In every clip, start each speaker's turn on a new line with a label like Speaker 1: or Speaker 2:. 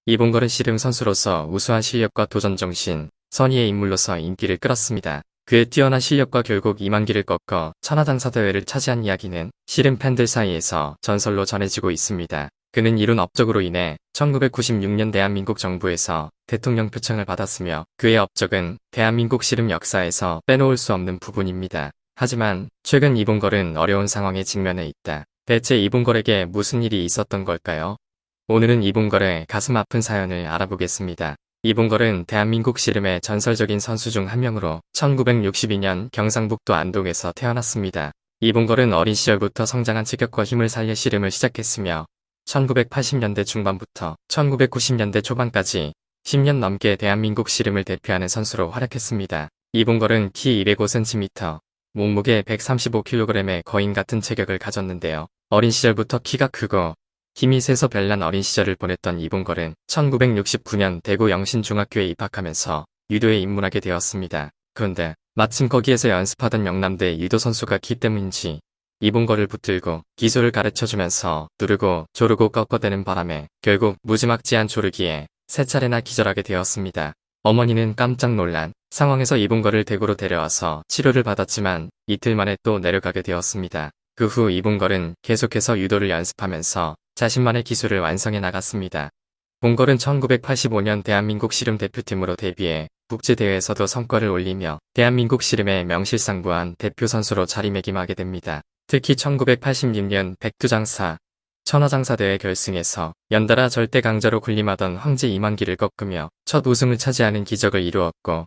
Speaker 1: 이봉걸은 씨름 선수로서 우수한 실력과 도전정신, 선의의 인물로서 인기를 끌었습니다. 그의 뛰어난 실력과 결국 이만기를 꺾어 천하장사대회를 차지한 이야기는 씨름 팬들 사이에서 전설로 전해지고 있습니다. 그는 이룬 업적으로 인해 1996년 대한민국 정부에서 대통령 표창을 받았으며 그의 업적은 대한민국 씨름 역사에서 빼놓을 수 없는 부분입니다. 하지만 최근 이봉걸은 어려운 상황에 직면해 있다. 대체 이봉걸에게 무슨 일이 있었던 걸까요? 오늘은 이봉걸의 가슴 아픈 사연을 알아보겠습니다. 이봉걸은 대한민국 씨름의 전설적인 선수 중 한 명으로 1962년 경상북도 안동에서 태어났습니다. 이봉걸은 어린 시절부터 성장한 체격과 힘을 살려 씨름을 시작했으며 1980년대 중반부터 1990년대 초반까지 10년 넘게 대한민국 씨름을 대표하는 선수로 활약했습니다. 이봉걸은 키 205cm, 몸무게 135kg의 거인 같은 체격을 가졌는데요. 어린 시절부터 키가 크고 힘이 세서 별난 어린 시절을 보냈던 이봉걸은 1969년 대구 영신중학교에 입학하면서 유도에 입문하게 되었습니다. 그런데 마침 거기에서 연습하던 영남대 유도 선수가 키 때문인지 이봉걸을 붙들고 기술을 가르쳐주면서 누르고 조르고 꺾어대는 바람에 결국 무지막지한 조르기에 세 차례나 기절하게 되었습니다. 어머니는 깜짝 놀란 상황에서 이봉걸을 대구로 데려와서 치료를 받았지만 이틀 만에 또 내려가게 되었습니다. 그 후 이봉걸은 계속해서 유도를 연습하면서 자신만의 기술을 완성해 나갔습니다. 봉걸은 1985년 대한민국 씨름 대표팀으로 데뷔해 국제대회에서도 성과를 올리며 대한민국 씨름의 명실상부한 대표 선수로 자리매김하게 됩니다. 특히 1986년 백두장사, 천하장사대회 결승에서 연달아 절대 강자로 군림하던 황제 이만기를 꺾으며 첫 우승을 차지하는 기적을 이루었고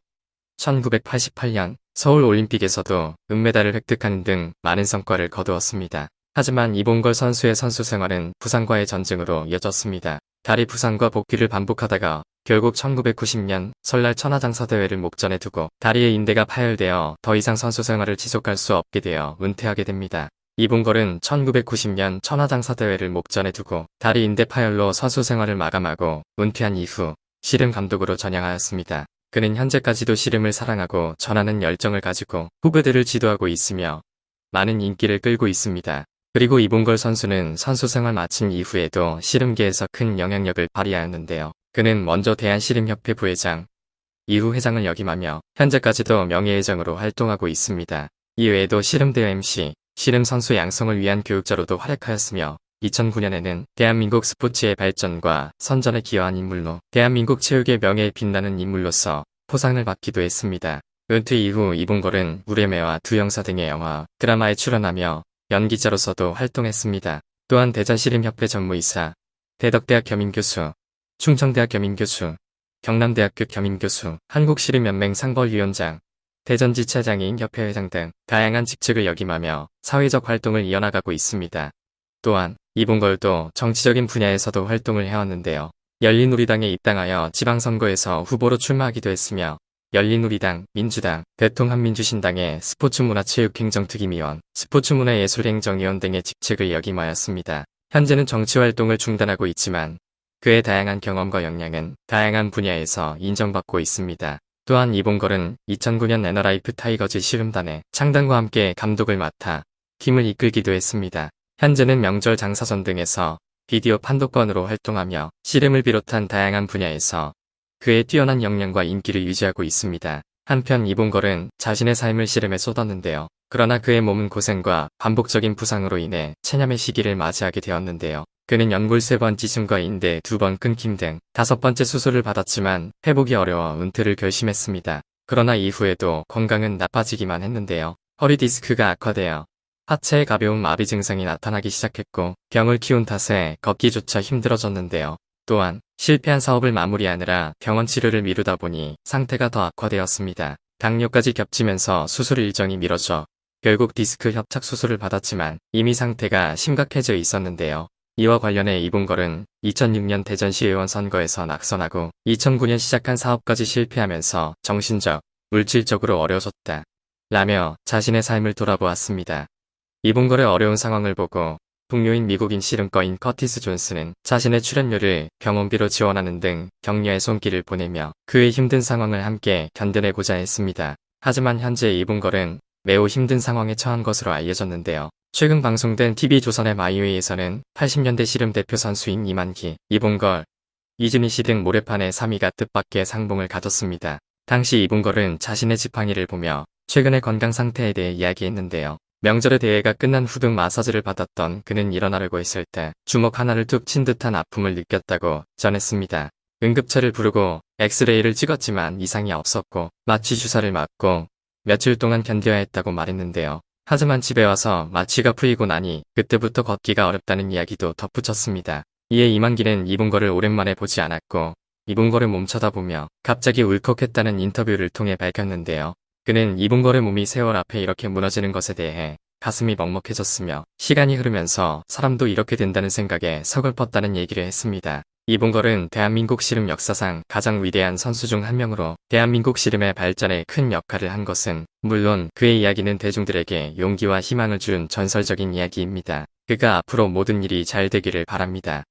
Speaker 1: 1988년 서울올림픽에서도 은메달을 획득하는 등 많은 성과를 거두었습니다. 하지만 이봉걸 선수의 선수 생활은 부상과의 전쟁으로 이어졌습니다. 다리 부상과 복귀를 반복하다가 결국 1990년 설날 천하장사대회를 목전에 두고 다리의 인대가 파열되어 더 이상 선수 생활을 지속할 수 없게 되어 은퇴하게 됩니다. 이봉걸은 1990년 천하장사대회를 목전에 두고 다리 인대 파열로 선수 생활을 마감하고 은퇴한 이후 씨름 감독으로 전향하였습니다. 그는 현재까지도 씨름을 사랑하고 전하는 열정을 가지고 후배들을 지도하고 있으며 많은 인기를 끌고 있습니다. 그리고 이봉걸 선수는 선수 생활 마친 이후에도 씨름계에서 큰 영향력을 발휘하였는데요. 그는 먼저 대한씨름협회 부회장, 이후 회장을 역임하며 현재까지도 명예회장으로 활동하고 있습니다. 이외에도 씨름대회 MC, 씨름 선수 양성을 위한 교육자로도 활약하였으며 2009년에는 대한민국 스포츠의 발전과 선전에 기여한 인물로 대한민국 체육의 명예에 빛나는 인물로서 포상을 받기도 했습니다. 은퇴 이후 이봉걸은 무례매와 두영사 등의 영화, 드라마에 출연하며 연기자로서도 활동했습니다. 또한 대전씨름협회 전무이사, 대덕대학 겸임교수, 충청대학 겸임교수, 경남대학교 겸임교수, 한국씨름연맹 상벌위원장, 대전지차장인 협회회장 등 다양한 직책을 역임하며 사회적 활동을 이어나가고 있습니다. 또한 이봉걸도 정치적인 분야에서도 활동을 해왔는데요. 열린우리당에 입당하여 지방선거에서 후보로 출마하기도 했으며 열린우리당, 민주당, 대통한민주신당의 스포츠문화체육행정특임위원, 스포츠문화예술행정위원 등의 직책을 역임하였습니다. 현재는 정치활동을 중단하고 있지만 그의 다양한 경험과 역량은 다양한 분야에서 인정받고 있습니다. 또한 이봉걸은 2009년 에너라이프 타이거즈 씨름단의 창단과 함께 감독을 맡아 팀을 이끌기도 했습니다. 현재는 명절 장사전 등에서 비디오 판독관으로 활동하며 씨름을 비롯한 다양한 분야에서 그의 뛰어난 역량과 인기를 유지하고 있습니다. 한편 이봉걸은 자신의 삶을 씨름에 쏟았는데요. 그러나 그의 몸은 고생과 반복적인 부상으로 인해 체념의 시기를 맞이하게 되었는데요. 그는 연골 3번 지짐과 인대 2번 끊김 등 5번째 수술을 받았지만 회복이 어려워 은퇴를 결심했습니다. 그러나 이후에도 건강은 나빠지기만 했는데요. 허리 디스크가 악화되어 하체에 가벼운 마비 증상이 나타나기 시작했고 병을 키운 탓에 걷기조차 힘들어졌는데요. 또한 실패한 사업을 마무리하느라 병원 치료를 미루다 보니 상태가 더 악화되었습니다. 당뇨까지 겹치면서 수술 일정이 미뤄져 결국 디스크 협착 수술을 받았지만 이미 상태가 심각해져 있었는데요. 이와 관련해 이봉걸은 2006년 대전시의원 선거에서 낙선하고 2009년 시작한 사업까지 실패하면서 정신적, 물질적으로 어려워졌다 라며 자신의 삶을 돌아보았습니다. 이봉걸의 어려운 상황을 보고 동료인 미국인 씨름거인 커티스 존스는 자신의 출연료를 병원비로 지원하는 등 격려의 손길을 보내며 그의 힘든 상황을 함께 견뎌내고자 했습니다. 하지만 현재 이봉걸은 매우 힘든 상황에 처한 것으로 알려졌는데요. 최근 방송된 TV조선의 마이웨이에서는 80년대 씨름 대표 선수인 이만기, 이봉걸, 이준희 씨 등 모래판의 3위가 뜻밖의 상봉을 가졌습니다. 당시 이봉걸은 자신의 지팡이를 보며 최근의 건강 상태에 대해 이야기했는데요. 명절의 대회가 끝난 후 등 마사지를 받았던 그는 일어나려고 했을 때 주먹 하나를 툭 친 듯한 아픔을 느꼈다고 전했습니다. 응급차를 부르고 엑스레이를 찍었지만 이상이 없었고 마취 주사를 맞고 며칠 동안 견뎌야 했다고 말했는데요. 하지만 집에 와서 마취가 풀리고 나니 그때부터 걷기가 어렵다는 이야기도 덧붙였습니다. 이에 이만기는 이봉걸을 오랜만에 보지 않았고 이봉걸의 몸 쳐다보며 갑자기 울컥했다는 인터뷰를 통해 밝혔는데요. 그는 이봉걸의 몸이 세월 앞에 이렇게 무너지는 것에 대해 가슴이 먹먹해졌으며 시간이 흐르면서 사람도 이렇게 된다는 생각에 서글펐다는 얘기를 했습니다. 이봉걸은 대한민국 씨름 역사상 가장 위대한 선수 중 한 명으로 대한민국 씨름의 발전에 큰 역할을 한 것은 물론 그의 이야기는 대중들에게 용기와 희망을 준 전설적인 이야기입니다. 그가 앞으로 모든 일이 잘 되기를 바랍니다.